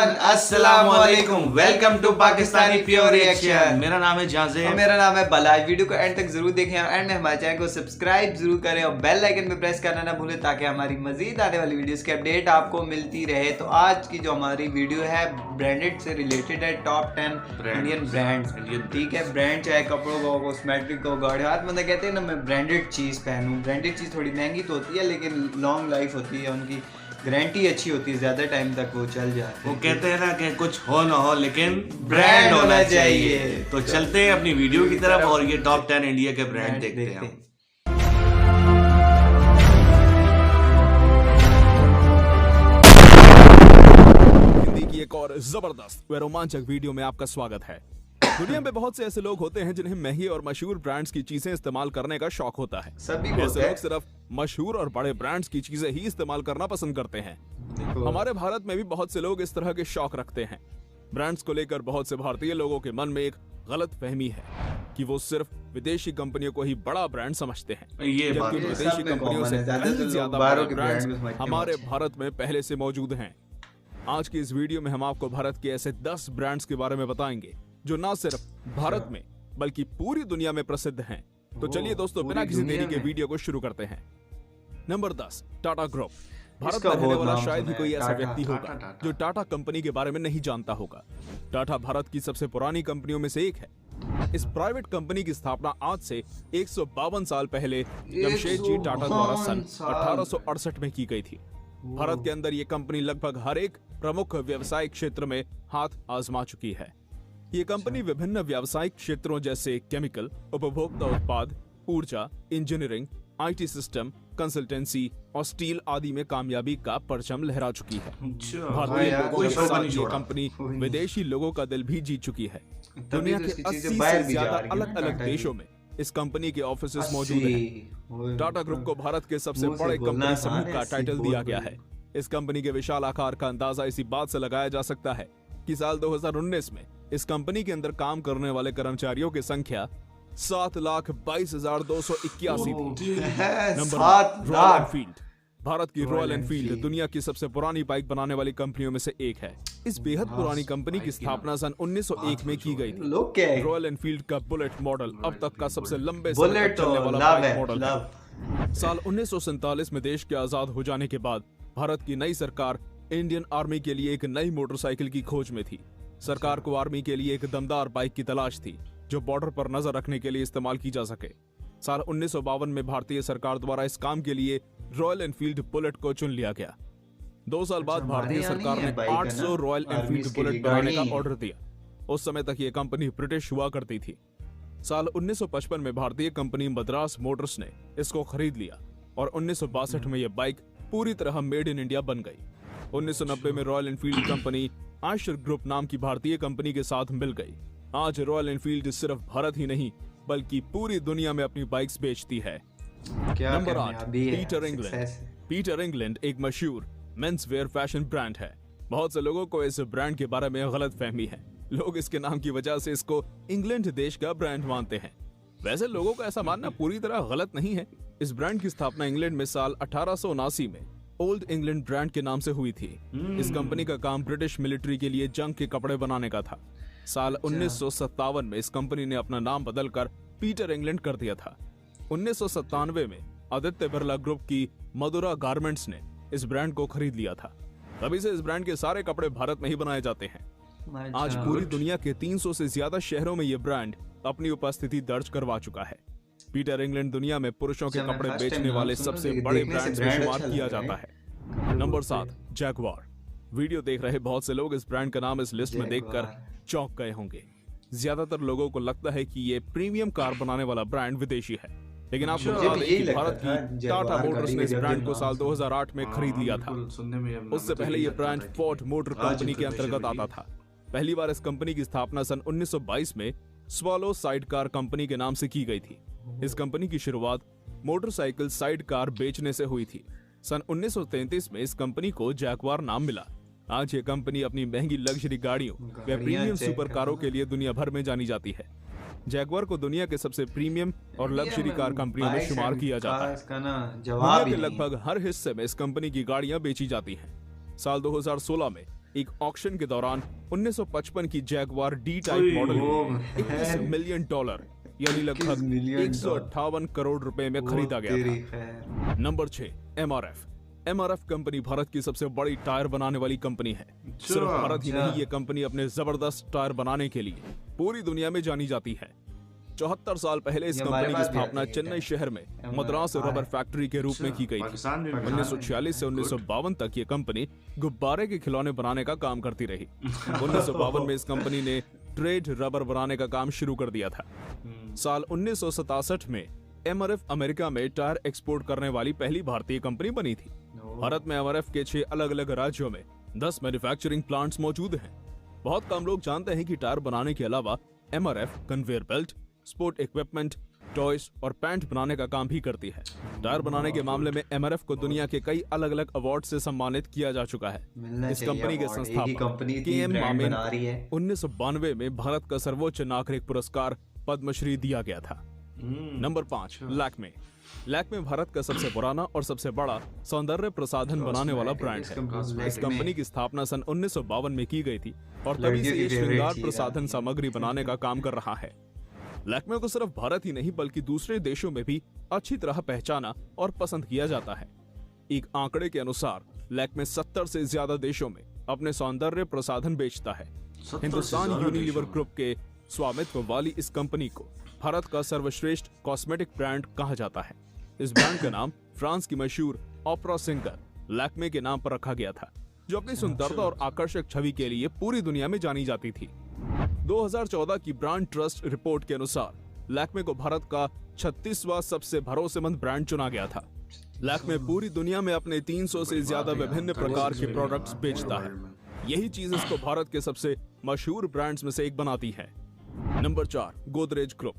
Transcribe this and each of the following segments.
Everyone, अस्सलाम वालेकुम। Welcome to Pakistani pure reaction. मेरा नाम है जाज़ेब और मेरा नाम है बलाज। वीडियो को एंड तक जरूर देखें और एंड में हमारे चैनल को सब्सक्राइब जरूर करें और बेल आइकन पे प्रेस करना ना भूलें ताकि हमारी मजीद आने वाली वीडियोस की अपडेट आपको मिलती रहे। तो आज की जो हमारी वीडियो है ब्रांडेड से रिलेटेड है, टॉप 10 इंडियन ब्रांड्स। ठीक है, ब्रांड चाहे कपड़ों को, कॉस्मेटिक को, गाड़ी, हर बंदा कहते हैं ना मैं ब्रांडेड चीज़ पहनूँ। ब्रांडेड चीज़ थोड़ी महंगी तो होती है लेकिन लॉन्ग लाइफ होती है, उनकी गारंटी अच्छी होती है, ज्यादा टाइम तक वो चल जाते हैं। वो कहते हैं ना कि कुछ हो ना हो लेकिन ब्रांड होना चाहिए। तो चलते हैं अपनी वीडियो की तरफ और ये टॉप 10 इंडिया के ब्रांड देखते हैं। हिंदी की एक और जबरदस्त व रोमांचक वीडियो में आपका स्वागत है। दुनिया में बहुत से ऐसे लोग होते हैं जिन्हें महंगी और मशहूर ब्रांड्स की चीजें इस्तेमाल करने का शौक होता है। सभी ऐसे लोग सिर्फ मशहूर और बड़े ब्रांड्स की चीजें ही इस्तेमाल करना पसंद करते हैं। हमारे भारत में भी बहुत से लोग इस तरह के शौक रखते हैं। ब्रांड्स को लेकर बहुत से भारतीय लोगों के मन में एक गलत फहमी है कि वो सिर्फ विदेशी कंपनियों को ही बड़ा ब्रांड समझते हैं। ये बात जबकि विदेशी कंपनियों से कहीं ज्यादा बड़े ब्रांड्स हमारे भारत में पहले से मौजूद हैं। आज की इस वीडियो में हम आपको भारत के ऐसे 10 ब्रांड्स के बारे में बताएंगे जो न सिर्फ भारत में बल्कि पूरी दुनिया में प्रसिद्ध हैं। तो चलिए दोस्तों, बिना किसी देरी के वीडियो को शुरू करते हैं। Number 10, Tata group. भारत में रहने वाला शायद ही कोई ऐसा व्यक्ति होगा जो टाटा कंपनी के बारे में नहीं जानता होगा। टाटा भारत की सबसे पुरानी कंपनियों में से एक है। इस प्राइवेट कंपनी की स्थापना आज से 152 साल पहले जमशेदजी टाटा द्वारा सन 1868 में की गई थी। भारत के अंदर ये कंपनी लगभग हर एक प्रमुख व्यवसायिक क्षेत्र में हाथ आजमा चुकी है। ये कंपनी विभिन्न व्यावसायिक क्षेत्रों जैसे केमिकल, उपभोक्ता उत्पाद, ऊर्जा, इंजीनियरिंग, आईटी सिस्टम, कंसल्टेंसी और स्टील आदि में कामयाबी का परचम लहरा चुकी है। भारतीय लोगों के साथ ये कंपनी विदेशी लोगों का दिल भी जीत चुकी है। दुनिया के 80 से ज्यादा अलग अलग देशों में इस कंपनी के ऑफिसेस मौजूद हैं। टाटा ग्रुप को भारत के सबसे बड़े कंपनी समूह का टाइटल दिया गया है। इस कंपनी के विशाल आकार का अंदाजा इसी बात से लगाया जा सकता है कि साल 2019 में इस कंपनी के अंदर काम करने वाले कर्मचारियों की संख्या 7,22,281 थी। Number 7, royal Enfield. भारत की रॉयल एनफील्ड दुनिया की सबसे पुरानी बाइक बनाने वाली कंपनियों में से एक है। इस बेहद पुरानी कंपनी की स्थापना सन 1901 में की गई थी। रॉयल एनफील्ड का बुलेट मॉडल अब तक का सबसे लंबे समय तक चलने वाला बाइक मॉडल है। साल 1947 में देश के आजाद हो जाने के बाद भारत की नई सरकार इंडियन आर्मी के लिए एक नई मोटरसाइकिल की खोज में थी। सरकार को आर्मी के लिए एक दमदार बाइक की तलाश थी जो बॉर्डर पर नजर रखने के लिए इस्तेमाल की जा सके। साल 1952 में भारतीय सरकार द्वारा इस काम के लिए रॉयल एनफील्ड बुलेट को चुन लिया गया। 2 साल बाद भारतीय सरकार ने 800 रॉयल एनफील्ड बुलेट बनाने का ऑर्डर दिया। उस समय तक ये कंपनी ब्रिटिश हुआ करती थी। साल 1955 में भारतीय कंपनी मद्रास मोटर्स ने इसको खरीद लिया और 1962 में यह बाइक पूरी तरह मेड इन इंडिया बन गई। 1990 में royal Enfield company Eicher group नाम की भारतीय कंपनी के साथ मिल गई। आज रॉयल एनफील्ड सिर्फ भारत ही नहीं बल्कि पूरी दुनिया में अपनी बाइक्स बेचती है। Number 8, Peter England. Peter England एक मशहूर मेंस वेयर फैशन ब्रांड है। बहुत से लोगों को इस ब्रांड के बारे में गलत फहमी है। लोग इसके नाम की वजह से इसको इंग्लैंड देश का ब्रांड मानते हैं। वैसे लोगों का ऐसा मानना पूरी तरह गलत नहीं है। इस ब्रांड की स्थापना इंग्लैंड में साल 1879 में ओल्ड इंग्लैंड ब्रांड के नाम से हुई थी। इस कंपनी का काम ब्रिटिश मिलिट्री के लिए जंग के कपड़े बनाने का था। साल 1957 में इस कंपनी ने अपना नाम बदलकर पीटर इंग्लैंड कर दिया था। 1997 में आदित्य बिरला ग्रुप की मधुरा गारमेंट्स ने इस ब्रांड को खरीद लिया था। तभी से इस ब्रांड के सारे कपड़े भारत में ही बनाए जाते हैं। आज पूरी दुनिया के 300 से ज्यादा शहरों में यह ब्रांड अपनी उपस्थिति दर्ज करवा चुका है। पीटर इंग्लैंड दुनिया में पुरुषों के कपड़े बेचने वाले सबसे बड़े ब्रांड्स में शुमार किया जाता है। Number 7, Jaguar. वीडियो देख रहे बहुत से लोग इस ब्रांड का नाम इस लिस्ट में देखकर चौंक गए होंगे। ज्यादातर लोगों को लगता है कि ये प्रीमियम कार बनाने वाला ब्रांड विदेशी है, लेकिन आपको बता दें कि भारत की टाटा मोटर्स ने इस ब्रांड को साल 2008 में खरीद लिया था। उससे पहले ये ब्रांड फोर्ड मोटर कंपनी के अंतर्गत आता था। पहली बार इस कंपनी की स्थापना सन 1922 में स्वॉलो साइड कार कंपनी के नाम से की गई थी। इस कंपनी की शुरुआत मोटरसाइकिल साइड कार बेचने से हुई थी। सन 1933 में इस कंपनी को जैगवार नाम मिला। आज ये कंपनी अपनी महंगी लग्जरी गाड़ियों व प्रीमियम सुपर कारों के लिए दुनिया भर में जानी जाती है। जैगवार को दुनिया के सबसे प्रीमियम और लग्जरी कार कंपनियों में शुमार किया जाता है। दुनिया के लगभग हर हिस्से में इस कंपनी की गाड़ियां बेची जाती हैं। साल 2016 में एक ऑक्शन के दौरान 1955 की जैगवार डी टाइप मॉडल को $21 मिलियन यानी लगभग 158 करोड़ रुपए में खरीदा गया था। Number 6, MRF। MRF company Bharat की सबसे बड़ी टायर बनाने वाली कंपनी है। सिर्फ भारत ही नहीं, ये कंपनी अपने जबरदस्त टायर बनाने के लिए पूरी दुनिया में जानी जाती है। 74 साल पहले इस कंपनी की स्थापना चेन्नई शहर में मद्रास रबर फैक्ट्री के रूप में की गई थी। 1946 से 1952 तक ये कंपनी गुब्बारे के खिलौने बनाने का काम करती रही। 1952 में इस कंपनी ने ट्रेड रबर बनाने का काम शुरू कर दिया था। साल 1967 में MRF अमेरिका में टायर एक्सपोर्ट करने वाली पहली भारतीय कंपनी बनी थी। भारत में MRF के 6 अलग अलग राज्यों में 10 मैन्युफैक्चरिंग प्लांट्स मौजूद हैं। बहुत कम लोग जानते हैं कि टायर बनाने के अलावा MRF conveyor belt, sport equipment, toys और पैंट बनाने का काम भी करती है। टायर बनाने के मामले में MRF को दुनिया के कई अलग अलग अवार्ड से सम्मानित किया जा चुका है। इस कंपनी के संस्थापक KM मामेन 1992 में भारत का सर्वोच्च नागरिक पुरस्कार पद्मश्री दिया गया था। नंबर 5, लैक्मे। लैक्मे भारत का सबसे पुराना और सबसे बड़ा सौंदर्य प्रसाधन बनाने वाला ब्रांड है। इस कंपनी की स्थापना सन 1952 में की गई थी और तभी से ये श्रृंगार प्रसाधन सामग्री बनाने का काम कर रहा है। लैक्मे को सिर्फ भारत ही नहीं बल्कि दूसरे देशों में भी अच्छी तरह पहचाना और पसंद किया जाता है। एक आंकड़े के अनुसार लैक्मे 70 से ज्यादा देशों में अपने सौंदर्य प्रसाधन बेचता है। हिंदुस्तान यूनिलीवर ग्रुप के स्वामित्व वाली इस कंपनी को भारत का सर्वश्रेष्ठ कॉस्मेटिक ब्रांड कहा जाता है। इस ब्रांड का नाम फ्रांस की मशहूर ओपेरा सिंगर लैक्मे के नाम पर रखा गया था, जो अपनी सुंदरता और आकर्षक छवि के लिए पूरी दुनिया में जानी जाती थी। 2014 की ब्रांड ट्रस्ट रिपोर्ट के अनुसार लैक्मे को भारत का 36वां सबसे भरोसेमंद ब्रांड चुना गया था। लैक्मे पूरी दुनिया में अपने 300 से ज्यादा विभिन्न प्रकार के प्रोडक्ट्स बेचता है। यही चीज इसको भारत के सबसे मशहूर ब्रांड्स में से एक बनाती है। Number 4, Godrej group.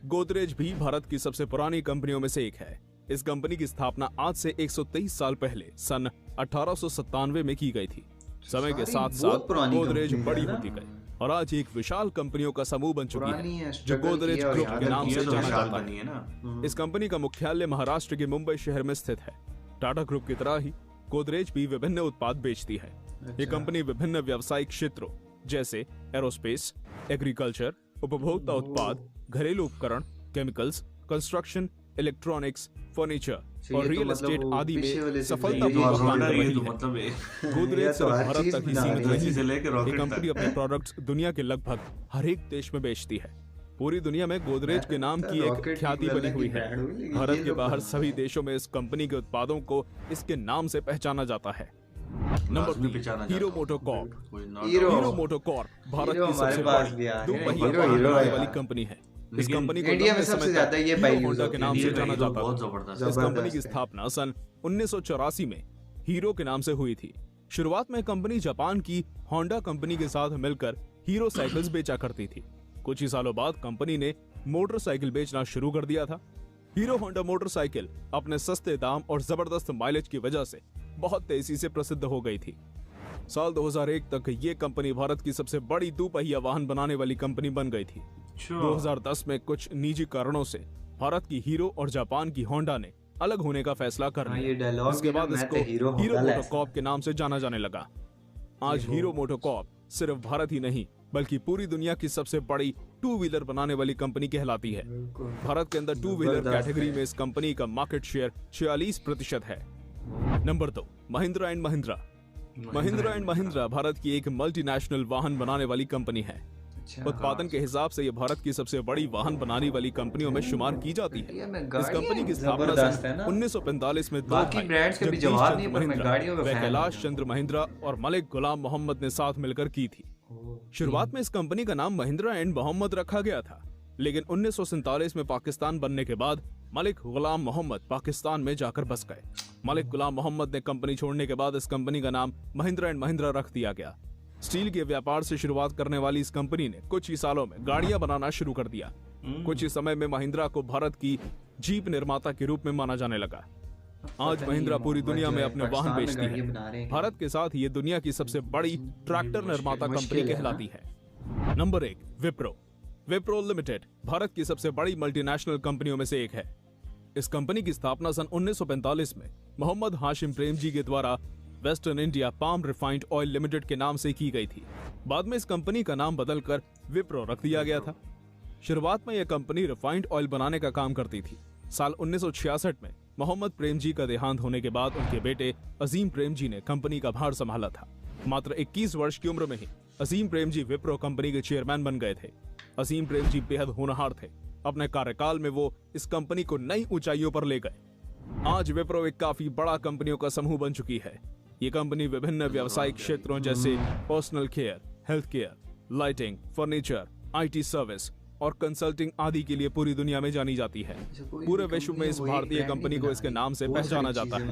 गोदरेज भी भारत की सबसे पुरानी कंपनियों में से एक है। इस कंपनी की स्थापना आज से 123 साल पहले सन 1897 में की गई थी। समय के साथ साथ गोदरेज बड़ी होती गई और आज एक विशाल कंपनियों का समूह बन चुकी है, जो गोदरेज ग्रुप के नाम से जाना जाता है। इस कंपनी का मुख्यालय महाराष्ट्र के मुंबई शहर में स्थित है। टाटा ग्रुप की तरह ही गोदरेज भी विभिन्न उत्पाद बेचती है। ये कंपनी विभिन्न व्यावसायिक क्षेत्रों जैसे एरोस्पेस, एग्रीकल्चर, उपभोक्ता उत्पाद, घरेलू उपकरण, केमिकल्स, कंस्ट्रक्शन, इलेक्ट्रॉनिक्स, फर्नीचर और रियल एस्टेट आदि में सफलतापूर्वक काम कर रही है। गोदरेज सिर्फ भारत तक ही सीमित नहीं है। ये कंपनी अपने प्रोडक्ट्स दुनिया के लगभग हर एक देश में बेचती है। पूरी दुनिया में गोदरेज के नाम की एक ख्याति बनी हुई है। भारत के बाहर सभी देशों में इस कंपनी के उत्पादों को इसके नाम से पहचाना जाता है। Number 3, hero MotoCorp. Hero MotoCorp Bharat की सबसे बड़ी दो पहिया वाहन बनाने वाली कंपनी है। इस कंपनी को इंडिया में सबसे ज्यादा ये हीरो होंडा के नाम से जाना जाता था। इस कंपनी की स्थापना सन 1984 में हीरो के नाम से हुई थी। शुरुआत में कंपनी जापान की होंडा कंपनी के साथ मिलकर हीरो साइकिल्स बेचा करती थी। कुछ ही सालों बाद कंपनी ने मोटरसाइकिल बेचना शुरू कर दिया था। हीरो होंडा मोटरसाइकिल अपने सस्ते दाम और जबरदस्त माइलेज की वजह से बहुत तेजी से प्रसिद्ध हो गई थी। साल 2001 तक ये कंपनी भारत की सबसे बड़ी दोपहिया वाहन बनाने वाली कंपनी बन गई थी। 2010 में कुछ निजी कारणों से भारत की हीरो और जापान की होंडा ने अलग होने का फैसला कर लिया। इसके बाद इसको हीरो मोटोकॉर्प के नाम से जाना जाने लगा। आज हीरो मोटोकॉर्प सिर्फ भारत ही नहीं बल्कि पूरी दुनिया की सबसे बड़ी 2 व्हीलर बनाने वाली कंपनी कहलाती है। भारत के अंदर 2 व्हीलर कैटेगरी में इस कंपनी का मार्केट शेयर 46% है। Number 2, Mahindra and Mahindra. Mahindra and Mahindra Bharat की एक मल्टीनेशनल वाहन बनाने वाली कंपनी है। उत्पादन के हिसाब से ये भारत की सबसे बड़ी वाहन बनाने वाली कंपनियों में शुमार की जाती है। इस कंपनी की स्थापना सन 1945 में दो भाई कैलाश चंद्र महिंद्रा और मलिक गुलाम मोहम्मद ने साथ मिलकर की थी। शुरुआत में इस कंपनी का नाम महिंद्रा एंड मोहम्मद रखा गया था, लेकिन 1947 में पाकिस्तान बनने के बाद मलिक गुलाम मोहम्मद पाकिस्तान में जाकर बस गए। मलिक गुलाम मोहम्मद ने कंपनी छोड़ने के बाद इस कंपनी का नाम महिंद्रा एंड महिंद्रा रख दिया गया। स्टील के व्यापार से शुरुआत करने वाली इस कंपनी ने कुछ ही सालों में गाड़ियां बनाना शुरू कर दिया। कुछ ही समय में महिंद्रा को भारत की जीप निर्माता के रूप में माना जाने लगा। आज महिंद्रा पूरी दुनिया में अपने वाहन बेचती है। भारत के साथ ये दुनिया की सबसे बड़ी ट्रैक्टर निर्माता कंपनी कहलाती है। नंबर 1, विप्रो। विप्रो लिमिटेड भारत की सबसे बड़ी मल्टीनेशनल कंपनियों में से एक है। इस कंपनी की स्थापना सन 1945 में मोहम्मद हाशिम प्रेमजी के द्वारा western India palm refined oil limited के नाम से की गई थी। बाद में इस कंपनी का नाम बदलकर विप्रो रख दिया गया था। शुरुआत में यह कंपनी रिफाइंड ऑयल बनाने का काम करती थी। साल 1966 में मोहम्मद प्रेम जी का देहांत होने के बाद उनके बेटे अजीम प्रेम जी ने कंपनी का भार संभाला था। मात्र 21 वर्ष की उम्र में ही अजीम प्रेम जी विप्रो कंपनी के चेयरमैन बन गए थे। अजीम प्रेम जी बेहद होनहार थे। अपने कार्यकाल में वो इस कंपनी को नई ऊंचाइयों पर ले गए। आज विप्रो एक काफी बड़ा कंपनियों का समूह बन चुकी है। ये कंपनी विभिन्न व्यावसायिक क्षेत्रों जैसे personal care, health care, lighting, furniture, IT service और कंसल्टिंग आदि के लिए पूरी दुनिया में जानी जाती है। पूरे विश्व में इस भारतीय कंपनी को इसके नाम से पहचाना जाता है।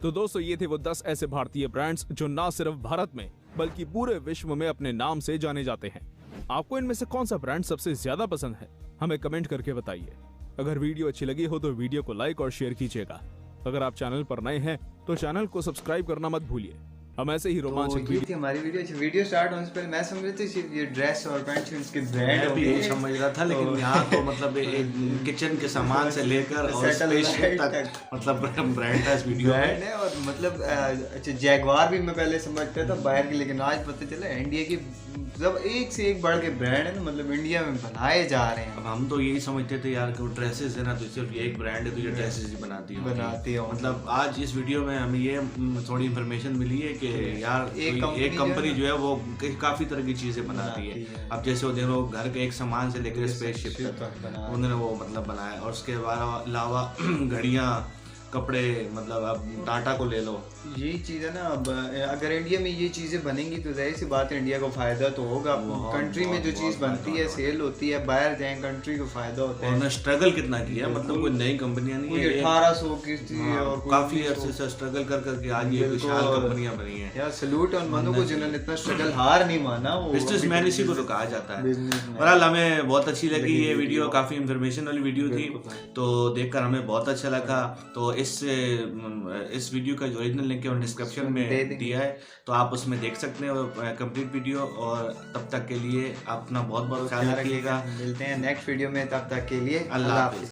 तो दोस्तों, ये थे वो 10 ऐसे भारतीय ब्रांड्स जो न सिर्फ भारत में बल्कि पूरे विश्व में अपने नाम से जाने जाते हैं। आपको इनमें से कौन सा ब्रांड सबसे ज्यादा पसंद है, हमें कमेंट करके बताइए। अगर वीडियो अच्छी लगी हो तो वीडियो को लाइक और शेयर कीजिएगा। अगर आप चैनल पर नए हैं तो चैनल को सब्सक्राइब करना मत भूलिए। हम ऐसे ही रोमांचक तो ये थी हमारी वीडियो स्टार्ट होने से पहले मैं समझ रही थी ये ड्रेस और पैंट इसके ब्रांड मैं भी यही समझ रहा था, लेकिन यहाँ तो मतलब एक किचन के सामान से लेकर और स्पेसशिप तक मतलब ब्रांड था इस वीडियो में। है। और मतलब अच्छा जैगवार भी मैं पहले समझता था बाहर की, लेकिन आज पता चला इंडिया की जब एक से एक बढ़ के ब्रांड है ना, मतलब इंडिया में बनाए जा रहे हैं। अब हम तो यही समझते थे यार कि वो ड्रेसेस है ना, तो सिर्फ ये एक ब्रांड है तो ये ड्रेसेस ही बनाती है। मतलब आज इस वीडियो में हमें ये थोड़ी इन्फॉर्मेशन मिली है कि यार एक कंपनी जो है वो काफी तरह की चीजें बनाती है। अब जैसे वो देखो घर के एक सामान से लेकर स्पेसशिप तक उन्होंने वो मतलब बनाया। और उसके अलावा घड़ियाँ, कपड़े, मतलब अब टाटा को ले लो, यही चीज़ है ना। अब अगर इंडिया में ये चीज़ें बनेंगी तो जाहिर सी बात है इंडिया को फ़ायदा तो होगा। कंट्री में जो चीज़ बनती है, सेल होती है, बाहर जाएं कंट्री को फ़ायदा होता है। उन्होंने स्ट्रगल कितना किया, मतलब कोई नई कंपनियां नहीं है, 1800 की थी और काफी अरसे से स्ट्रगल कर करके आज ये विशाल कंपनियां बनी हैं। यार सैल्यूट उन बंदों को जिन्होंने इतना स्ट्रगल हार नहीं माना। वो बिजनेसमैन इसी को तो कहा जाता है। बहरहाल हमें बहुत अच्छी लगी ये वीडियो, काफी इंफॉर्मेशन वाली वीडियो थी, तो देखकर हमें बहुत अच्छा लगा। तो इस वीडियो का जो ओरिजिनल लिंक है वो डिस्क्रिप्शन में दिया है, तो आप उसमें देख सकते हैं कंप्लीट वीडियो। और तब तक के लिए अपना बहुत बहुत ख्याल रखिएगा। मिलते हैं नेक्स्ट वीडियो में, तब तक के लिए अल्लाह हाफिज़।